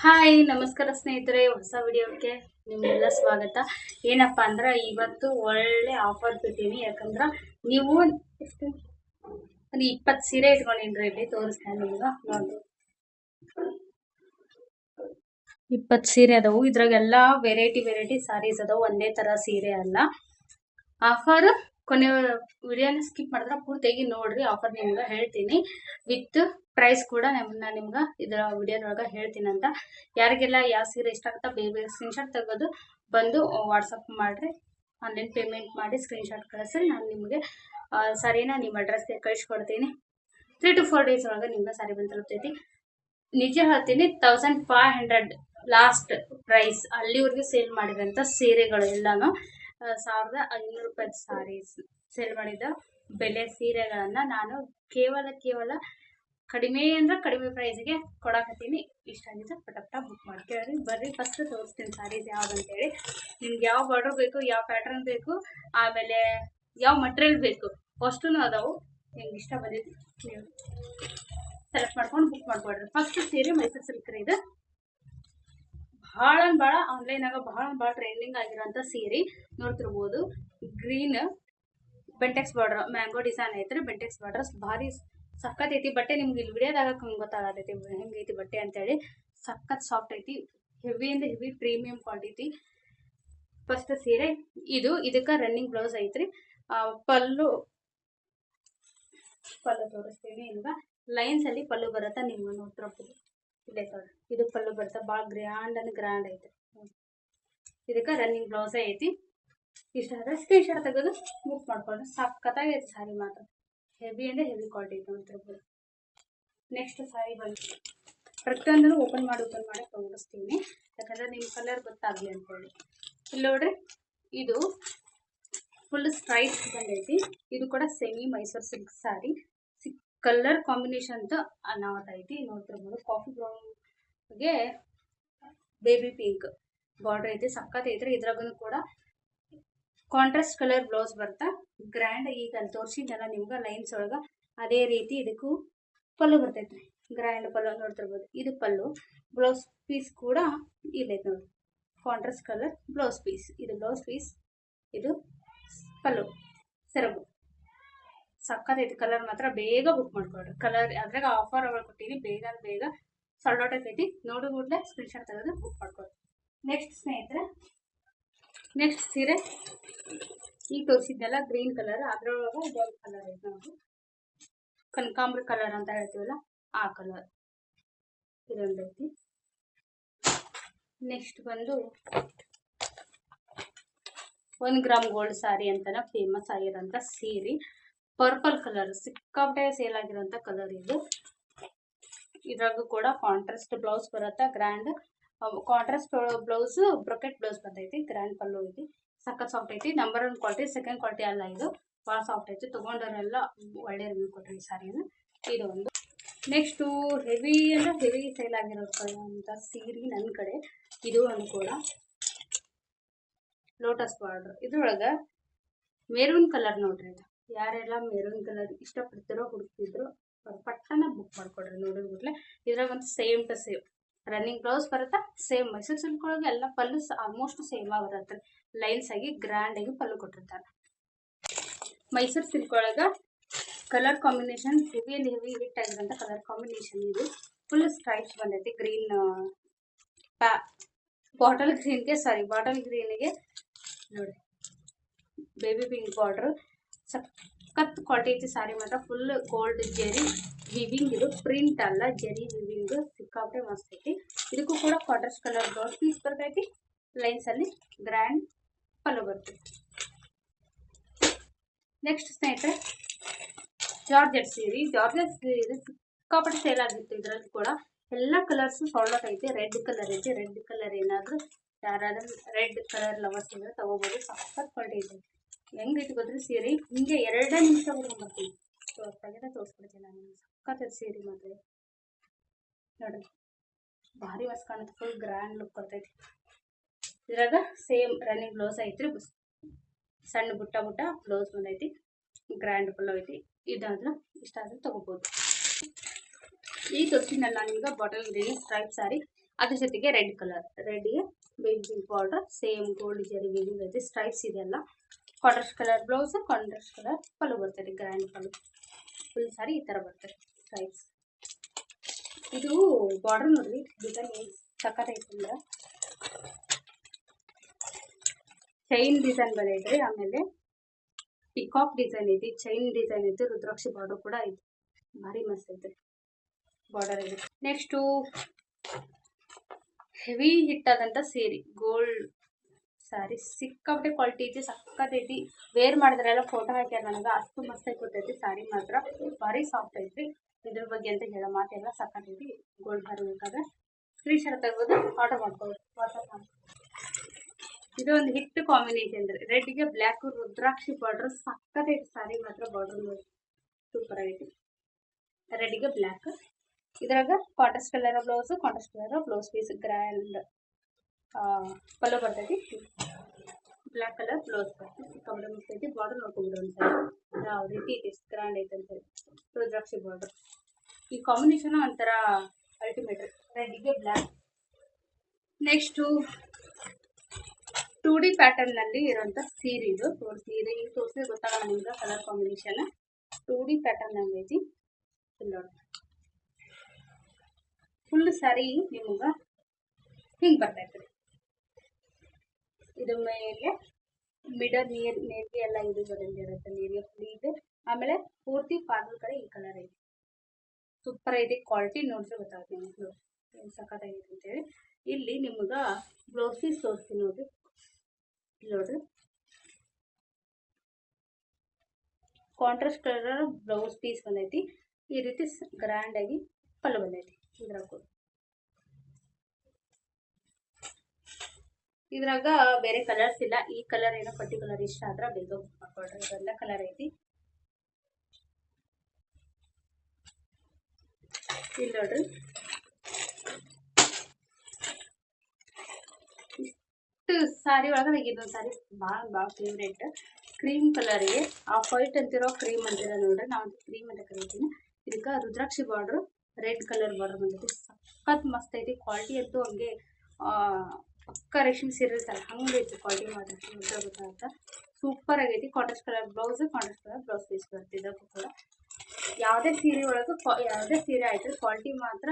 Hi ನಮಸ್ಕಾರ ಸ್ನೇಹಿತರೆ, ಹೊಸ ವಿಡಿಯೋಕ್ಕೆ ನಿಮಗೆಲ್ಲ ಸ್ವಾಗತ. ಏನಪ್ಪ ಅಂದ್ರೆ ಇವತ್ತು ಒಳ್ಳೆ ಆಫರ್ ಬಿಟ್ಟಿನಿ. ಯಾಕಂದ್ರೆ ನೀವು ಎಷ್ಟು ಒಂದು 20 ಸೀರೆ ಇಟ್ಕೊಂಡಿನ್ರಿ. ಇಲ್ಲಿ ತೋರಿಸ್ತೇನೆ ನಿಮ್ಗೆ ನೋಡಿ. 20 ಸೀರೆ ಅದಾವು. ಇದ್ರಾಗೆಲ್ಲ ವೆರೈಟಿ ಸಾರೀಸ್ ಅದಾವು. ಒಂದೇ ತರ ಸೀರೆ ಅಲ್ಲ. ಆಫರ್ ಕೊನೆ ವಿಡಿಯೋನ ಸ್ಕಿಪ್ ಮಾಡಿದ್ರೆ ಪೂರ್ತಿಯಾಗಿ ನೋಡ್ರಿ. ಆಫರ್ ನಿಮ್ಗೆ ಹೇಳ್ತೀನಿ, ವಿತ್ ಪ್ರೈಸ್ ಕೂಡ ನಾನು ನಿಮ್ಗೆ ಇದರ ವಿಡಿಯೋದೊಳಗೆ ಹೇಳ್ತೀನಿ ಅಂತ. ಯಾರಿಗೆಲ್ಲ ಯಾವ ಸೀರೆ ಇಷ್ಟ ಆಗುತ್ತಾ ಬೇಗ ಸ್ಕ್ರೀನ್ಶಾಟ್ ತೆಗೆದು ಬಂದು ವಾಟ್ಸಪ್ ಮಾಡಿರಿ. ಆನ್ಲೈನ್ ಪೇಮೆಂಟ್ ಮಾಡಿ ಸ್ಕ್ರೀನ್ಶಾಟ್ ಕಳಿಸಿ ನಾನು ನಿಮಗೆ ಸಾರಿನ ನಿಮ್ಮ ಅಡ್ರೆಸ್ಗೆ ಕಳಿಸ್ಕೊಡ್ತೀನಿ. 3 to 4 ಡೇಸ್ ಒಳಗೆ ನಿಮ್ಗೆ ಸಾರಿ ಬಂದು ತಲುಪ್ತೈತಿ. ನಿಜ ಹೇಳ್ತೀನಿ, 1500 ಲಾಸ್ಟ್ ಪ್ರೈಸ್. ಅಲ್ಲಿವರೆಗೆ ಸೇಲ್ ಮಾಡಿದಂಥ ಸೀರೆಗಳು ಎಲ್ಲಾನು 1500 ರೂಪಾಯಿ ಸಾರೀಸ್ ಸೇಲ್ ಮಾಡಿದ ಬೆಲೆ ಸೀರೆಗಳನ್ನ ನಾನು ಕೇವಲ ಕಡಿಮೆ ಅಂದ್ರೆ ಕಡಿಮೆ ಪ್ರೈಸ್ಗೆ ಕೊಡಾಕತ್ತೀನಿ. ಇಷ್ಟ ಆಗಿದ್ರೆ ಪಟ ಬುಕ್ ಮಾಡ್ಕೊಳ್ಳಿ. ಬರ್ರಿ, ಫಸ್ಟ್ ತೋರಿಸ್ತೀನಿ ಸಾರೀಸ್ ಯಾವ್ದಂತೇಳಿ. ನಿಮ್ಗೆ ಯಾವ ಬಾರ್ಡರ್ ಬೇಕು, ಯಾವ ಪ್ಯಾಟರ್ನ್ ಬೇಕು, ಆಮೇಲೆ ಯಾವ ಮಟೀರಿಯಲ್ ಬೇಕು ಅಷ್ಟೂ ಅದಾವು. ನಿಮ್ಗೆ ಇಷ್ಟ ಬಂದಿದ್ದು ನೀವು ಸೆಲೆಕ್ಟ್ ಮಾಡ್ಕೊಂಡು ಬುಕ್ ಮಾಡ್ಕೊಡ್ರಿ. ಫಸ್ಟ್ ಸೀರೆ ಮೈಸೂರು ಸಿಲ್ಕ್ ರೀ. ಇದು ಭಾಳ ಆನ್ಲೈನಾಗ ಭಾಳ ಟ್ರೆಂಡಿಂಗ್ ಆಗಿರೋಂಥ ಸೀರೆ ನೋಡ್ತಿರ್ಬೋದು. Green Bentex border, mango design ಐತ್ರಿ. ಬೆಂಟೆಕ್ಸ್ ಬಾರ್ಡರ್ ಭಾರಿ ಸಖತ್ ಐತಿ. ಬಟ್ಟೆ ನಿಮ್ಗೆ ಇಲ್ಲಿ ವಿಡಿಯೋದಾಗ ಗೊತ್ತಾಗತೈತಿ ಹೆಂಗೈತಿ ಬಟ್ಟೆ ಅಂತೇಳಿ. ಸಖತ್ ಸಾಫ್ಟ್ ಐತಿ. ಹೆವಿ ಅಂದ್ರೆ ಹೆವಿ ಪ್ರೀಮಿಯಂ ಕ್ವಾಲಿಟಿ. ಫಸ್ಟ್ ಸೀರೆ ಇದು. ಇದಕ್ಕೆ ರನ್ನಿಂಗ್ ಬ್ಲೌಸ್ ಐತ್ರಿ. ಪಲ್ಲು ತೋರಿಸ್ತೀನಿ ಈಗ. ಲೈನ್ಸ್ ಅಲ್ಲಿ ಪಲ್ಲು ಬರುತ್ತಾ, ನೀವು ನೋಡ್ತಿರ್ಬೋದು. ಇಲ್ಲೇ ತೋರಿ, ಇದು ಪಲ್ಲು ಬರುತ್ತೆ. ಭಾಳ ಗ್ರ್ಯಾಂಡ್ ಐತಿ. ಇದಕ್ಕೆ ರನ್ನಿಂಗ್ ಬ್ಲೌಸ್ ಐತಿ. ಇಷ್ಟ ಆದ್ರೆ ಸ್ಕ್ರೀನ್ಶಾಟ್ ತೆಗೆದು ಬುಕ್ ಮಾಡ್ಕೊಂಡು ಸಖತ್ತಾಗಿ ಐತಿ ಸಾರಿ ಮಾತ್ರ. ಹೆವಿ ಅಂದ್ರೆ ಹೆವಿ ಕ್ವಾಲಿಟಿ ನೋಡ್ತಿರ್ಬೋದು. ನೆಕ್ಸ್ಟ್ ಸಾರಿ ಬಂದು ಪ್ರತಿಯೊಂದನ್ನು ಓಪನ್ ಮಾಡಿ ತೋರಿಸ್ತೀನಿ. ಯಾಕಂದ್ರೆ ನಿಮ್ ಕಲರ್ ಗೊತ್ತಾಗ್ಲಿ ಅಂತೇಳಿ. ಇಲ್ಲಿ ನೋಡ್ರಿ, ಇದು ಫುಲ್ ಸ್ಟ್ರೈಟ್ ಬಂದೈತಿ. ಇದು ಕೂಡ ಸೆಮಿ ಮೈಸೂರು ಸಿಲ್ಕ್ ಸಾರಿ. ಕಲರ್ ಕಾಂಬಿನೇಷನ್ ಅಂತ ಅನಾವತ್ ಐತಿ. ನೋಡ್ತಿರ್ಬೋದು, ಕಾಫಿ ಬ್ರೌನ್ಗೆ ಬೇಬಿ ಪಿಂಕ್ ಬಾರ್ಡರ್ ಐತಿ. ಸಖತ್ ಐತ್ರಿ. ಇದ್ರಾಗೂ ಕೂಡ ಕಾಂಟ್ರಾಸ್ಟ್ ಕಲರ್ ಬ್ಲೌಸ್ ಬರ್ತಾ ಗ್ರ್ಯಾಂಡ್. ಈಗ ಅಲ್ಲಿ ತೋರಿಸಿದ್ದೆಲ್ಲ ನಿಮ್ಗೆ ಲೈನ್ಸ್ ಒಳಗ ಅದೇ ರೀತಿ ಇದಕ್ಕೂ ಪಲ್ಲು ಬರ್ತೈತ್ರಿ. ಗ್ರ್ಯಾಂಡ್ ಪಲ್ಲು ನೋಡ್ತಿರ್ಬೋದು. ಇದು ಪಲ್ಲು. ಬ್ಲೌಸ್ ಪೀಸ್ ಕೂಡ ಇಲ್ಲೈತೆ ನೋಡಿ, ಕಾಂಟ್ರಾಸ್ಟ್ ಕಲರ್ ಬ್ಲೌಸ್ ಪೀಸ್. ಇದು ಬ್ಲೌಸ್ ಪೀಸ್, ಇದು ಪಲ್ಲು ಸೆರಗು. ಸಖತ್ ಐತಿ. ಕಲರ್ ಮಾತ್ರ ಬೇಗ ಬುಕ್ ಮಾಡ್ಕೊಳ್ರಿ. ಕಲರ್ ಅದ್ರಾಗ ಆಫರ್ ಕೊಟ್ಟಿನಿ. ಬೇಗ ಸಾಲ್ಡ್ ಔಟ್ ಆಗೈತಿ. ನೋಡಿ ಕೂಡಲೇ ಸ್ಕ್ರೀನ್ಶಾಟ್ ತೆಗೆದು ಬುಕ್ ಮಾಡ್ಕೊಳ್ರಿ. ನೆಕ್ಸ್ಟ್ ಸ್ನೇಹಿತರೆ, ನೆಕ್ಸ್ಟ್ ಸೀರೆ ಈಗ ತೋರಿಸಿದ್ದೆಲ್ಲ ಗ್ರೀನ್ ಕಲರ್. ಅದ್ರೊಳಗೆ ಇದೊಂದು ಕಲರ್ ಐತೆ ನೋಡಿ, ಕನಕಾಂಬ್ರ ಕಲರ್ ಅಂತ ಹೇಳ್ತೀವಲ್ಲ ಆ ಕಲರ್. ಇದೊಂದು ಐತಿ. ನೆಕ್ಸ್ಟ್ ಬಂದು 1 ಗ್ರಾಮ್ ಗೋಲ್ಡ್ ಸಾರಿ ಅಂತಾನೆ ಫೇಮಸ್ ಆಗಿರೋಂಥ ಸೀರೆ. ಪರ್ಪಲ್ ಕಲರ್ ಸಿಕ್ಕಾಪಟ್ಟೆ ಸೇಲ್ ಆಗಿರೋಂಥ ಕಲರ್ ಇದು. ಇದ್ರಾಗೂ ಕೂಡ ಕಾಂಟ್ರಾಸ್ಟ್ ಬ್ಲೌಸ್ ಬರುತ್ತೆ. Grand contrast blouse, brocade blouse ಬಂದೈತಿ. ಗ್ರ್ಯಾಂಡ್ ಪಲ್ಲು ಐತಿ. ಸಖತ್ ಸಾಫ್ಟ್ ಐತಿ. ನಂಬರ್ 1 ಕ್ವಾಲಿಟಿ, ಸೆಕೆಂಡ್ ಕ್ವಾಲಿಟಿ ಅಲ್ಲ. ಇದು ಭಾಳ ಸಾಫ್ಟ್ ಐತಿ. ತಗೊಂಡವರೆಲ್ಲ ಒಳ್ಳೆ ರಿವ್ಯೂ ಕೊಟ್ರಿ ಈ ಸಾರಿನ. ಇದು ಒಂದು. ನೆಕ್ಸ್ಟು ಹೆವಿ ಅಂದ್ರೆ ಹೆವಿ ಸೇಲ್ ಆಗಿರೋಂಥ ಸೀರೆ ನನ್ನ ಕಡೆ. ಇದು ಒಂದು ಕೂಡ ಲೋಟಸ್ ಬಾರ್ಡರ್. ಇದ್ರೊಳಗೆ ಮೆರೂನ್ ಕಲರ್ ನೋಡ್ರಿ. ಇದು ಯಾರೆಲ್ಲ ಮೆರೂನ್ ಕಲರ್ ಇಷ್ಟಪಡ್ತಿರೋ ಹುಡುಕ್ತಿದ್ರು ಪಟ್ಟನ ಬುಕ್ ಮಾಡ್ಕೊಡ್ರಿ. ನೋಡಿದ್ಬಿಟ್ಲೆ ಇದ್ರಾಗ ಒಂದು same to same running blouse ಬರುತ್ತೆ. ಸೇಮ್ ಮೈಸೂರು ಸಿಲ್ಕ್ ಒಳಗೆ ಎಲ್ಲ ಪಲ್ಲು ಆಲ್ಮೋಸ್ಟ್ ಸೇಮ್ ಬರುತ್ತೆ. ಲೈನ್ಸ್ ಆಗಿ ಗ್ರ್ಯಾಂಡ್ ಆಗಿ ಪಲ್ಲು ಕೊಟ್ಟಿರ್ತಾರೆ. ಮೈಸೂರು ಸಿಲ್ಕ್ ಒಳಗೆ ಕಲರ್ ಕಾಂಬಿನೇಷನ್ ಹೆವಿ ಹಿಟ್ ಆಗಿರೋಂಥ ಕಲರ್ ಕಾಂಬಿನೇಷನ್. ಇದು ಫುಲ್ ಸ್ಟ್ರೈಪ್ಸ್ ಬಂದೈತಿ. ಗ್ರೀನ್ ಬಾಟಲ್ ಗ್ರೀನ್ಗೆ ನೋಡಿ ಬೇಬಿ ಪಿಂಕ್ ಬಾರ್ಡರ್. ಸಖತ್ ಕ್ವಾಲಿಟಿ ಐತಿ ಸಾರಿ ಮಾತ್ರ. Full gold Jerry viewing. ಇದು ಪ್ರಿಂಟ್ ಅಲ್ಲ, ಜೆರಿ ವಿವಿಂಗ್. ಸಿಕ್ಕಾಪಟ್ಟೆ ಮಸ್ತ್ ಐತಿ. ಇದಕ್ಕೂ ಕೂಡ ಕಾಂಟ್ರಾಸ್ಟ್ ಕಲರ್ ಬ್ಲೌಸ್ ಪೀಸ್ ಬರ್ತೈತಿ. ಲೈನ್ಸ್ ಅಲ್ಲಿ ಗ್ರ್ಯಾಂಡ್ ಪಲ್ಲು ಬರ್ತೈತಿ. ನೆಕ್ಸ್ಟ್ ಸ್ನೇಹಿತರೆ, ಜಾರ್ಜೆಟ್ ಸೀರೆ. ಜಾರ್ಜೆಟ್ ಸೀರೆ ಸಿಕ್ಕಾಪಟ್ಟೆ ಸೇಲ್ ಆಗಿತ್ತು. ಇದ್ರಲ್ಲಿ ಕೂಡ ಎಲ್ಲ ಕಲರ್ಸ್ ಸಾಲ್ಡ್ ಔಟ್ ಐತಿ. ರೆಡ್ ಕಲರ್ ಐತಿ. ರೆಡ್ ಕಲರ್ ಏನಾದರೂ ಯಾರಾದ್ರೂ ರೆಡ್ ಕಲರ್ ಲವರ್ಸ್ ಇದ್ರೆ ತಗೋಬೋದು. ಸಖತ್ ಕ್ವಾಲಿಟಿ ಐತಿ. ಹೆಂಗೈತಿ ಗೊತ್ತ್ರಿ ಸೀರೆ? ಹಿಂಗೆ 2 ನಿಮಿಷ ಬರ್ತೀನಿ. ತೋರಿಸ್ಬಿಡ್ತೀನಿ ನಾನು. ಸಖತ್ ಸೀರೆ ಮಾತ್ರ ನೋಡ್ರಿ. ಭಾರಿ ಮಸ್ತ್ ಕಾಣುತ್ತೆ. ಫುಲ್ ಗ್ರ್ಯಾಂಡ್ ಲುಕ್ ಬರ್ತೈತಿ. ಇದ್ರಾಗ ಸೇಮ್ ರನ್ನಿಂಗ್ ಬ್ಲೌಸ್ ಐತ್ರಿ. ಸಣ್ಣ ಬುಟ್ಟ ಬ್ಲೌಸ್ ಬಂದೈತಿ. ಗ್ರ್ಯಾಂಡ್ ಪಲ್ಲು ಐತಿ. ಇದಾದ್ರೆ ಇಷ್ಟ ಆದ್ರೆ ತಗೋಬೋದು. ಈ ತೋರಿಸಿದ್ನಲ್ಲ ನಾನೀಗ ಬಾಟಲ್ ಗ್ರೀನ್ ಸ್ಟ್ರೈಪ್ ಸಾರಿ. ಅದ್ರ ಜೊತೆಗೆ ರೆಡ್ ಕಲರ್, ರೆಡ್ಗೆ baby border, same gold zari weaving ಐತಿ, ಸ್ಟ್ರೈಪ್ಸ್ ಇದೆಲ್ಲ. Contrast colour blouse, contrast colour pallu ಬರ್ತದೆ, ಗ್ರ್ಯಾಂಡ್ ಪಲ್ಲು. ಫುಲ್ ಸಾರಿ ಈ ಥರ ಬರ್ತದೆ ಸ್ಟ್ರೈಪ್ಸ್. ಇದು ಬಾರ್ಡರ್ ನೋಡ್ರಿ ಡಿಸೈನ್ ಏನು ಸಖತ್ತೈತಿ ಅಂದ್ರೆ ಚೈನ್ ಡಿಸೈನ್ ಬಂದೈತ್ರಿ. ಆಮೇಲೆ ಪಿಕಾಕ್ ಡಿಸೈನ್ ಐತಿ, ಚೈನ್ ಡಿಸೈನ್ ಐತಿ, ರುದ್ರಾಕ್ಷಿ ಬಾರ್ಡರ್ ಕೂಡ ಐತಿ. ಭಾರಿ ಮಸ್ತ್ ಐತಿ ಬಾರ್ಡರ್ ಐತಿ. ನೆಕ್ಸ್ಟು ಹೆವಿ ಹಿಟ್ ಆದಂಥ ಸೀರೆ, ಗೋಲ್ಡ್ ಸಾರಿ, ಸಿಕ್ಕಾಪಟ್ಟೆ ಕ್ವಾಲಿಟಿ ಐತಿ, ಸಕ್ಕತ್ತೈತಿ. ವೇರ್ ಮಾಡಿದ್ರೆಲ್ಲ ಫೋಟೋ ಹಾಕ್ಯಾರ ನನಗೆ, ಅಷ್ಟು ಮಸ್ತ್ ಆಗಿ ಕೊಟ್ಟೈತಿ. ಸಾರಿ ಮಾತ್ರ ಭಾರಿ ಸಾಫ್ಟ್ ಐತಿ. ಇದ್ರ ಬಗ್ಗೆ ಅಂತ ಹೇಳೋ ಮಾತೆಲ್ಲ ಸಕ್ಕತ್ತೈತಿ. ಗೋಲ್ಡ್ ಬಾರ್ ಬೇಕಾದ್ರೆ ಸ್ಕ್ರೀನ್ ಶಾಟ್ ತೆಗೆದು ಆರ್ಡರ್ ಮಾಡ್ಕೊಳ್ಳಿ, ವಾಟ್ಸಪ್ ಮಾಡಿ. ಇದು ಒಂದು ಹಿಟ್ ಕಾಂಬಿನೇಷನ್ ರೀ, ರೆಡ್ಗೆ ಬ್ಲ್ಯಾಕ್ ರುದ್ರಾಕ್ಷಿ ಬಾರ್ಡರ್ ಸಕ್ಕತ್ತೈತಿ. ಸಾರಿ ಮಾತ್ರ ಬಾರ್ಡರ್ ನೋಡಿ ಸೂಪರ್ ಆಗೈತಿ. ರೆಡ್ಗೆ ಬ್ಲ್ಯಾಕ್, ಇದ್ರಾಗ contrast colour blouse, contrast colour blouse piece, grand pallu ಬರ್ತೈತಿ. ಬ್ಲ್ಯಾಕ್ ಕಲರ್ ಬ್ಲೌಸ್ ಬರ್ತೈತಿ, ಸಿಕ್ಕಾಪಟ್ಟೆ ಮಸ್ತ್ ಐತಿ. ಬಾರ್ಡರ್ ನೋಡ್ಕೊಂಡ್ಬಿಡ್ರಿ ಒಂದ್ಸರಿ ಯಾವ ರೀತಿ ಐತಿ, ಎಷ್ಟು ಗ್ರ್ಯಾಂಡ್ ಐತೆ ಅಂತ ಹೇಳಿ. ರುದ್ರಾಕ್ಷಿ ಬಾರ್ಡರ್, ಈ ಕಾಂಬಿನೇಷನ್ ಒಂಥರ ಅಲ್ಟಿಮೇಟ್. ರೆಡ್ಗೆ ಬ್ಲ್ಯಾಕ್. ನೆಕ್ಸ್ಟು 2D ಪ್ಯಾಟರ್ನ್ ನಲ್ಲಿ ಇರುವಂತ ಸೀರೆ, ಇದು ಸೀರೆ ಈಗ ತೋರಿಸಿದ್ರೆ ಗೊತ್ತಾಗಲ್ಲ ನಿಮ್ಗೆ ಕಲರ್ ಕಾಂಬಿನೇಷನ್. 2D ಪ್ಯಾಟರ್ನ್ ನಲ್ಲಿ ಐತಿ. ನೋಡಿ ಫುಲ್ ಸ್ಯಾರಿ ನಿಮ್ಗೆ ಹಿಂಗೆ ಬರ್ತೈತೆ. ಇದ್ರ ಮೇಲೆ ಮಿಡಲ್ ನೀರಿಗೆ ಎಲ್ಲ ಇದು ಬಂದಿರುತ್ತೆ, ನೀರಿಗೆ ಫುಲ್ ಇದೆ. ಆಮೇಲೆ ಪೂರ್ತಿ ಪಾರ್ಲರ್ ಕಡೆ ಈ ಕಲರ್ ಐತಿ, ಸೂಪರ್ ಐತಿ. ಕ್ವಾಲಿಟಿ ನೋಡಿದ್ರೆ ಗೊತ್ತಾಗುತ್ತೆ ನಿಮ್ಗೆ ಏನು ಸಖತ್ತಾಗೈತೆ ಅಂತೇಳಿ. ಇಲ್ಲಿ ನಿಮ್ಗೆ ಬ್ಲೌಸ್ ಪೀಸ್ ತೋರಿಸ್ತೀನಿ ನೋಡ್ರಿ. ನೋಡ್ರಿ ಕಾಂಟ್ರಾಸ್ಟ್ ಕಲರ್ ಬ್ಲೌಸ್ ಪೀಸ್ ಬಂದೈತಿ. ಈ ರೀತಿ ಗ್ರ್ಯಾಂಡ್ ಆಗಿ ಪಲ್ಲು ಬಂದೈತಿ. ಇದ್ರಾಗ ಬೇರೆ ಕಲರ್ಸ್ ಇಲ್ಲ. ಈ ಕಲರ್ ಏನೋ ಪರ್ಟಿಕ್ಯುಲರ್ ಇಷ್ಟ ಆದ್ರ ಬೇಗ ಹಾಕೊಳ್ರಿ. ಇದೆಲ್ಲ ಕಲರ್ ಐತಿ. ಇಲ್ಲಿ ನೋಡ್ರಿ ಇಷ್ಟು ಸಾರಿ ಒಳಗೆ ನನಗೆ ಇದೊಂದು ಸಾರಿ ಭಾಳ ಫೇವ್ರೇಟ್. ಕ್ರೀಮ್ ಕಲರ್ಗೆ ಆಫ್ ವೈಟ್ ಅಂತಿರೋ ಕ್ರೀಮ್ ಅಂತಿರೋ ನೋಡ್ರಿ, ನಾವು ಕ್ರೀಮ್ ಅಂತ ಕರಿತೀನಿ. ಇದಕ್ಕೆ ರುದ್ರಾಕ್ಷಿ ಬಾರ್ಡ್ರು ರೆಡ್ ಕಲರ್ ಬಾರ್ಡರ್ ಬಂದೈತಿ. ಸಖತ್ ಮಸ್ತ್ ಐತಿ. ಕ್ವಾಲಿಟಿ ಅಂತೂ ಹಂಗೆ ಪಕ್ಕ ರೇಷ್ಮೆ ಸೀರೆ ಇರ್ತಾರೆ ಹಂಗೈತಿ ಕ್ವಾಲಿಟಿ ಮಾತ್ರ, ಗೊತ್ತಾಗುತ್ತ. ಸೂಪರ್ ಆಗೈತಿ. Contrast colour blouse, contrast colour blouse piece ಬರ್ತಿದ್ದಕ್ಕೂ ಕೂಡ ಯಾವುದೇ ಸೀರೆ ಒಳಗೆ ಯಾವುದೇ ಸೀರೆ ಆಯ್ತು ಕ್ವಾಲಿಟಿ ಮಾತ್ರ,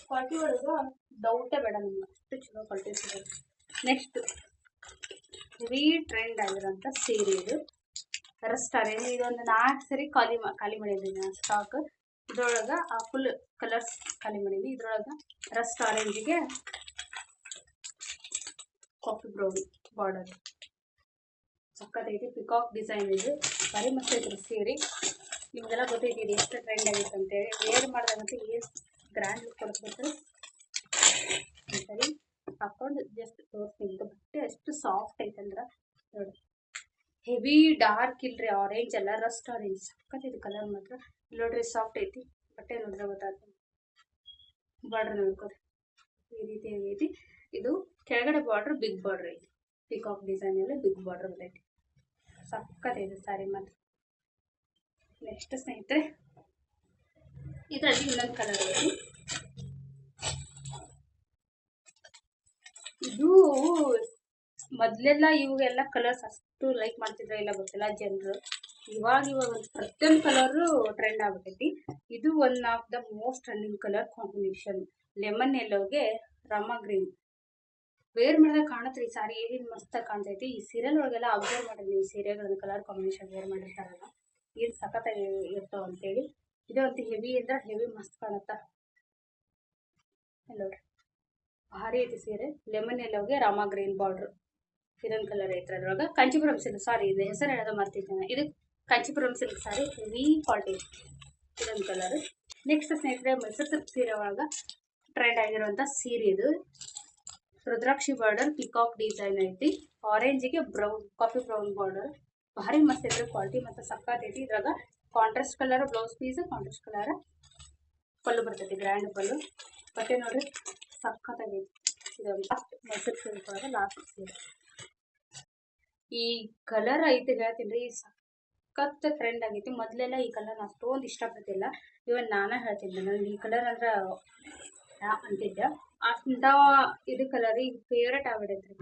ಕ್ವಾಲಿಟಿ ಒಳಗೆ ಡೌಟೇ ಬೇಡ ನಿಮ್ಗೆ, ಅಷ್ಟು ಚಲೋ ಕ್ವಾಲಿಟಿ ಸಿಗುತ್ತೆ. ನೆಕ್ಸ್ಟ್ ಹೆವಿ ಟ್ರೆಂಡ್ ಆಗಿರೋಂಥ ಸೀರೆ ಇದು ರಸ್ಟ್ ಆರೆಂಜ್. ಇದೊಂದು 4 ಸರಿ ಖಾಲಿ ಮಾಡಿದ್ದೀನಿ ನಾನು ಸ್ಟಾಕ್. ಇದ್ರೊಳಗೆ ಫುಲ್ ಕಲರ್ಸ್ ಖಾಲಿ ಮಾಡೀನಿ. ಇದ್ರೊಳಗೆ ರಸ್ಟ್ ಆರೆಂಜಿಗೆ ಕಾಫಿ ಬ್ರೌನ್ ಬಾರ್ಡರ್ ಸಕ್ಕತ್ತೈತಿ. ಪಿಕಾಕ್ ಡಿಸೈನ್ ಇದು ಭಾರಿ ಮಸ್ತ್ ಐತ್ರಿ ಸೀರೆ. ನಿಮಗೆಲ್ಲ ಗೊತ್ತೈತಿ ಇದು ಎಷ್ಟು ಟ್ರೆಂಡ್ ಆಗೈತೆ ಅಂತೇಳಿ. ವೇರ್ ಮಾಡಿದಾಗಂತೂ ಏನು ಗ್ರ್ಯಾಂಡ್ ಲುಕ್ ಕೊಡ್ಬೇಕು. ಸರಿ ಹಾಕೊಂಡು ಜಸ್ಟ್ ತೋರಿಸ್ತೀನಿ. ಬಟ್ಟೆ ಎಷ್ಟು ಸಾಫ್ಟ್ ಐತಂದ್ರೆ ನೋಡಿ, ಹೆವಿ ಡಾರ್ಕ್ ಇಲ್ರಿ, ಆರೆಂಜ್ ಅಲ್ಲ, ರಸ್ಟ್ ಆರೆಂಜ್ ಸಕ್ಕತ್ತೈತಿ ಕಲರ್ ಮಾತ್ರ. ನೋಡ್ರಿ ಸಾಫ್ಟ್ ಐತಿ. ಬಟ್ಟೆ ನೋಡಿದ್ರೆ ಗೊತ್ತಾಗ್ತದೆ. ಬಾರ್ಡರ್ ನೋಡ್ಕೊರಿ ಈ ರೀತಿ ಆಗೈತಿ. ಇದು ಕೆಳಗಡೆ ಬಾರ್ಡರ್ ಬಿಗ್ ಬಾರ್ಡರ್ ಐತಿ. ಪಿಕಾಕ್ ಡಿಸೈನ್ ಅಲ್ಲಿ ಬಿಗ್ ಬಾರ್ಡರ್ ಬಂದೈತಿ. ಸಕ್ಕತ್ತೈತಿ ಸಾರಿ ಮಾತ್ರ. ನೆಕ್ಸ್ಟ್ ಸ್ನೇಹಿತರೆ ಇದರಲ್ಲಿ ಇನ್ನೊಂದು ಕಲರ್ ಐತಿ. ಇದು ಮೊದಲೆಲ್ಲ ಇವೆಲ್ಲ ಕಲರ್ಸ್ ಅಷ್ಟು ಲೈಕ್ ಮಾಡ್ತಿದ್ರ ಇಲ್ಲ ಗೊತ್ತಿಲ್ಲ ಜನರು. ಇವಾಗ ಒಂದು ಪ್ರತಿಯೊಂದು ಕಲರು ಟ್ರೆಂಡ್ ಆಗ್ಬಿಟ್ಟೈತಿ. ಇದು one of the most trending colour combination. Lemon ಎಲ್ಲೋಗೆ ರಾಮಾ ಗ್ರೀನ್. ವೇರ್ ಮಾಡಿದಾಗ ಕಾಣತ್ರಿ ಸಾರಿ ಏನು ಮಸ್ತ್ ಕಾಣ್ತೈತಿ. ಈ ಸೀರಿಯಲ್ ಒಳಗೆಲ್ಲ ಅಬ್ಸರ್ವ್ ಮಾಡಿದ್ವಿ, ಈ ಸೀರೆಗಳನ್ನ ಕಲರ್ ಕಾಂಬಿನೇಷನ್ ವೇರ್ ಮಾಡಿರ್ತಾರಲ್ಲ ಏನು ಸಖತ್ತಾಗಿ ಇರ್ತಾವ ಅಂತೇಳಿ. ಇದು ಅಂತ ಹೆವಿ ಅಂದ್ರೆ ಹೆವಿ ಮಸ್ತ್ ಕಾಣುತ್ತ ನೋಡ್ರಿ. ಭಾರಿ ಐತಿ ಸೀರೆ. ಲೆಮನ್ ಎಲ್ಲೋಗೆ ರಾಮಾ ಗ್ರೀನ್ ಬಾರ್ಡರ್ ಇದೊಂದು ಕಲರ್ ಐತ್ರಿ. ಅದ್ರೊಳಗೆ ಕಾಂಚಿಪುರಂ ಸಿಲ್ಕ್ ಸಾರಿ, ಇದು ಹೆಸರು ಹೇಳೋದು ಮರ್ತಿದ್ದೇನೆ. ಇದು ಕಾಂಚಿಪುರಂ ಸಿಲ್ಕ್ ಸಾರಿ, ಹೆವಿ ಕ್ವಾಲಿಟಿ ಇದೊಂದು ಕಲರ್. ನೆಕ್ಸ್ಟ್ ಸ್ನೇಹಿತರೆ ಮೈಸೂರು ಸಿಲ್ಕ್ ಸೀರೆ ಒಳಗೆ ಟ್ರೆಂಡ್ ಆಗಿರುವಂಥ ಸೀರೆ ಇದು. ರುದ್ರಾಕ್ಷಿ ಬಾರ್ಡರ್ ಪಿಕಾಕ್ ಡಿಸೈನ್ ಐತಿ. ಆರೆಂಜಿಗೆ ಬ್ರೌನ್ ಕಾಫಿ ಬ್ರೌನ್ ಬಾರ್ಡರ್ ಭಾರಿ ಮಸ್ತ್ ಐತ್ರಿ. ಕ್ವಾಲಿಟಿ ಮತ್ತು ಸಕ್ಕತ್ ಐತಿ. ಇದ್ರಾಗ contrast colour blouse piece, contrast colour pallu ಬರ್ತೈತಿ, ಗ್ರ್ಯಾಂಡ್ ಪಲ್ಲು. ಬಟ್ಟೆ ನೋಡ್ರಿ ಸಕ್ಕತ್ತಾಗೈತಿ. ಇದೊಂದು ಲಾಸ್ಟ್ ಮೈಸೂರು ಸಿಲ್ಕ್ ಒಳಗೆ ಲಾಸ್ಟ್ ಸೀರೆ. ಈ ಕಲರ್ ಐತಿ ಹೇಳ್ತೀನಿ, ಸಖತ್ ಟ್ರೆಂಡ್ ಆಗೈತಿ. ಮೊದಲೆಲ್ಲ ಈ ಕಲರ್ ಅಷ್ಟೊಂದು ಇಷ್ಟಪಡ್ತಿಲ್ಲ. ಇವನ್ ನಾನೇ ಹೇಳ್ತೀನಿ, ನನಗೆ ಈ ಕಲರ್ ಅಂದ್ರೆ ಅಂತಿದ್ದೆ ಅಂತ ಇದು ಕಲರ್ ಈಗ ಫೇವ್ರೇಟ್ ಆಗ್ಬಿಡೈತ್ರಿ.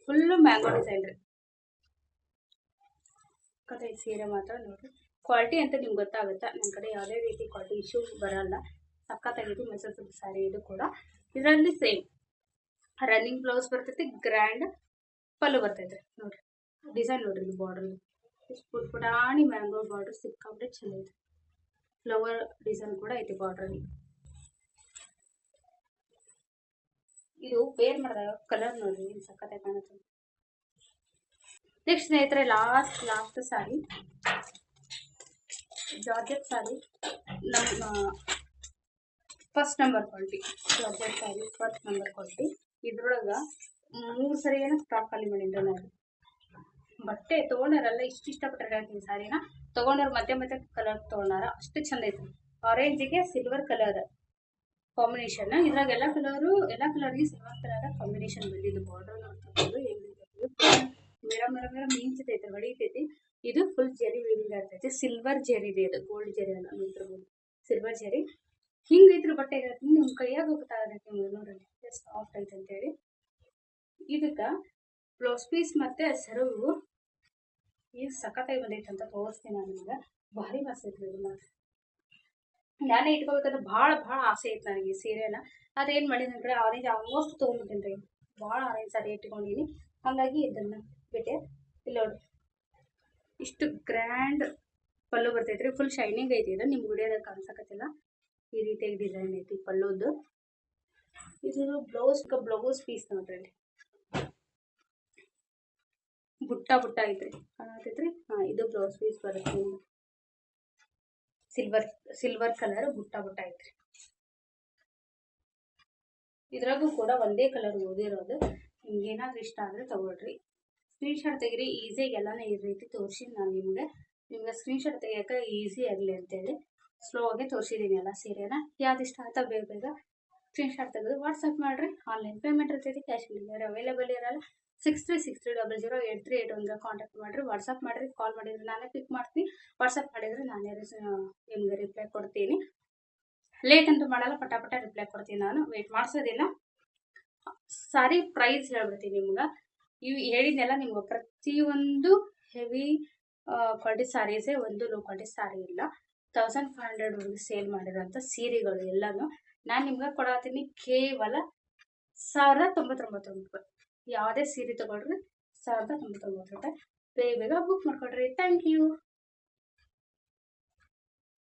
ಫುಲ್ಲು ಮ್ಯಾಂಗೋ ಡಿಸೈನ್ ರೀ. ಸೀರೆ ಮಾತ್ರ ನೋಡ್ರಿ, ಕ್ವಾಲಿಟಿ ಅಂತ ನಿಮ್ಗೆ ಗೊತ್ತಾಗುತ್ತೆ. ನನ್ನ ಕಡೆ ಯಾವುದೇ ರೀತಿ ಕ್ವಾಲಿಟಿ ಇಶ್ಯೂ ಬರಲ್ಲ. ಸಖತ್ತಾಗಿದ್ದು ಮೈಸೂರು ಸಿಲ್ಕ್ ಸ್ಯಾರಿ ಇದು ಕೂಡ. ಇದರಲ್ಲಿ ಸೇಮ್ ರನ್ನಿಂಗ್ ಬ್ಲೌಸ್ ಬರ್ತೈತಿ, ಗ್ರ್ಯಾಂಡ್ ಪಲ್ಲು ಬರ್ತೈತೆ ನೋಡ್ರಿ. ಡಿಸೈನ್ ನೋಡ್ರಿ, ಇದು ಬಾರ್ಡರ್ ಪುಟ್ ಪುಟಾಣಿ ಮ್ಯಾಂಗೋ ಬಾರ್ಡರ್ ಸಿಕ್ಕಾಬಿಟ್ಟೆ ಚಲೋ ಐತೆ. ಫ್ಲವರ್ ಡಿಸೈನ್ ಕೂಡ ಐತಿ ಬಾರ್ಡ್ರಲ್ಲಿ. ಇದು ವೇರ್ ಮಾಡಿದಾಗ ಕಲರ್ ನೋಡ್ರಿ ಸಖತ್ತಾಗಿ ಕಾಣುತ್ತೆ. ನೆಕ್ಸ್ಟ್ ಸ್ನೇಹಿತರೆ ಲಾಸ್ಟ್ ಸಾರಿ ಜಾರ್ಜೆಟ್ ಸಾರಿ, ನಮ್ಮ first number quality georgette sorry first number quality. ಇದ್ರೊಳಗೆ 3 ಸರಿ ಏನೋ ಸ್ಟಾಕ್ ಖಾಲಿ ಮಾಡಿದ್ರೆ ನಾನು ಬಟ್ಟೆ ತೊಗೊಂಡಾರಲ್ಲ ಇಷ್ಟಪಟ್ಟರೆ ಹೇಳ್ತೀನಿ. ಸಾರಿನ ತೊಗೊಂಡವ್ರು ಮತ್ತೆ ಕಲರ್ ತೊಗೊಂಡಾರ, ಅಷ್ಟು ಚಂದ ಐತಿ. ಆರೆಂಜಿಗೆ ಸಿಲ್ವರ್ ಕಲರ್ ಕಾಂಬಿನೇಷನ್. ಇದ್ರಾಗ ಎಲ್ಲ ಕಲರ್ಗೆ ಸಿಲ್ವರ್ ಕಲರ್ ಕಾಂಬಿನೇಷನ್ ಬಂದಿದ್ದು. ಬಾರ್ಡರ್ ನೋಡ್ತಿರ್ಬೋದು ಮೇರ ಮೀನ್ಸತೈತೆ, ಹೊಡಿತೈತಿ. ಇದು ಫುಲ್ ಜರಿ ವೀವಿಂಗ್ ಆಗ್ತೈತಿ. ಸಿಲ್ವರ್ ಜರಿ ಇದೆ, ಇದು ಗೋಲ್ಡ್ ಜರಿ ಅಲ್ಲ, ನೋಡ್ತಿರ್ಬೋದು ಸಿಲ್ವರ್ ಜರಿ. ಹಿಂಗೈತ್ರ ಬಟ್ಟೆ ಹೇಳ್ತೀನಿ, ನಿಮ್ಮ ಕೈಯಾಗ ಗೊತ್ತಾಗತೈತಿ ನಿಮ್ಗೆ ನೋಡ್ರಿ ಎಷ್ಟು ಸಾಫ್ಟ್ ಐತೆ ಅಂತೇಳಿ. ಇದಕ್ಕೆ ಬ್ಲೌಸ್ ಪೀಸ್ ಮತ್ತು ಸೆರಗು ಈಗ ಸಖತ್ತಾಗಿ ಬಂದೈತೆ ಅಂತ ತೋರಿಸ್ತೀನಿ ನಾನು ನಿಮ್ಗೆ. ಭಾರಿ ಮಸ್ತ್ ಐತ್ರಿ ಇದು ಮಾತ್ರ. ನಾನೇ ಇಟ್ಕೋಬೇಕಂದ್ರೆ ಭಾಳ ಆಸೆ ಐತೆ ನನಗೆ ಈ ಸೀರೆನ. ಅದೇನು ಮಾಡಿದ ಕಡೆ ಆರೆಂಜ್ ಆಲ್ಮೋಸ್ಟ್ ತೊಗೊಂಡ್ಬಿಟ್ಟೇನೆ ರೀ. ಭಾಳ ಆರೆಂಜ್ ಸಾರಿ ಇಟ್ಕೊಂಡಿನಿ, ಹಾಗಾಗಿ ಇದನ್ನು ಬಿಟ್ಟೆ. ಇಲ್ಲಿ ನೋಡಿ ಇಷ್ಟು ಗ್ರ್ಯಾಂಡ್ ಪಲ್ಲು ಬರ್ತೈತ್ರಿ. ಫುಲ್ ಶೈನಿಂಗ್ ಐತಿ. ಇದು ನಿಮ್ಗೆ ವಿಡಿಯೋದಾಗ ಕಾಣಿಸಕತ್ತಿಲ್ಲ, ಈ ರೀತಿಯಾಗಿ ಡಿಸೈನ್ ಐತಿ ಪಲ್ಲುದ್ದು. ಇದು ಬ್ಲೌಸ್ ಪೀಸ್ ನೋಡ್ರಿ, ಅಲ್ಲಿ ಬುಟ್ಟ ಐತ್ರಿ, ಕಾಣತೈತ್ರಿ. ಇದು ಬ್ಲೌಸ್ ಪೀಸ್ ಬರುತ್ತೆ. ಸಿಲ್ವರ್ ಕಲರ್ ಬುಟ್ಟ ಐತ್ರಿ. ಇದ್ರಾಗೂ ಕೂಡ ಒಂದೇ ಕಲರ್ ಓದಿರೋದು. ನಿಮ್ಗೆ ಏನಾದ್ರೂ ಇಷ್ಟ ಆದರೆ ತಗೊಳ್ರಿ, ಸ್ಕ್ರೀನ್ಶಾಟ್ ತೆಗಿರಿ. ಈಸಿಯಾಗಿ ಎಲ್ಲಾನು ಈ ರೀತಿ ತೋರಿಸಿ ನಾನು ನಿಮ್ಗೆ ಸ್ಕ್ರೀನ್ಶಾಟ್ ತೆಗಿಯೋಕೆ ಈಸಿ ಆಗಲಿ ಅಂತೇಳಿ ಸ್ಲೋ ಆಗಿ ತೋರಿಸಿದ್ದೀನಿ ಎಲ್ಲ ಸೀರೆನ. ಯಾವ್ದು ಇಷ್ಟ ಆಯ್ತಾ ಬೇಗ ಸ್ಕ್ರೀನ್ಶಾಟ್ ತೆಗೆದು ವಾಟ್ಸಪ್ ಮಾಡಿರಿ. ಆನ್ಲೈನ್ ಪೇಮೆಂಟ್ ಇರ್ತೈತಿ, ಕ್ಯಾಶ್ ಡೆಲಿವರಿ ಅವೈಲೇಬಲ್ ಇರಲ್ಲ. 6363008381 ಕಾಂಟ್ಯಾಕ್ಟ್ ಮಾಡಿರಿ, ವಾಟ್ಸಪ್ ಮಾಡಿರಿ. ಕಾಲ್ ಮಾಡಿದ್ರೆ ನಾನೇ ಪಿಕ್ ಮಾಡ್ತೀನಿ, ವಾಟ್ಸಪ್ ಮಾಡಿದರೆ ನಾನೇ ನಿಮ್ಗೆ ರಿಪ್ಲೈ ಕೊಡ್ತೀನಿ. ಲೇಟ್ ಅಂತೂ ಮಾಡಲ್ಲ, ಪಟ ರಿಪ್ಲೈ ಕೊಡ್ತೀನಿ ನಾನು, ವೆಯ್ಟ್ ಮಾಡಿಸೋದಿಲ್ಲ. ಸಾರಿ ಪ್ರೈಸ್ ಹೇಳ್ಬಿಡ್ತೀನಿ ನಿಮ್ಗೆ. ಇವು ಹೇಳಿದ್ನೆಲ್ಲ ನಿಮ್ಗೆ ಪ್ರತಿಯೊಂದು ಹೆವಿ ಕ್ವಾಲಿಟಿ ಸಾರೀಸೇ, ಒಂದು ಲೋ ಕ್ವಾಲಿಟಿ ಸಾರಿ ಇಲ್ಲ. 1500 ಸೇಲ್ ಮಾಡಿರೋಂಥ ಸೀರೆಗಳು ಎಲ್ಲನೂ ನಾನು ನಿಮ್ಗೆ ಕೊಡತ್ತೀನಿ ಕೇವಲ 1099 ರೂಪಾಯಿ. ಯಾವುದೇ ಸೀರೆ ತೊಗೊಳ್ರಿ 1099 ರೂಪಾಯಿ. ಬೇಗ ಬುಕ್ ಮಾಡ್ಕೊಡ್ರಿ. Thank you.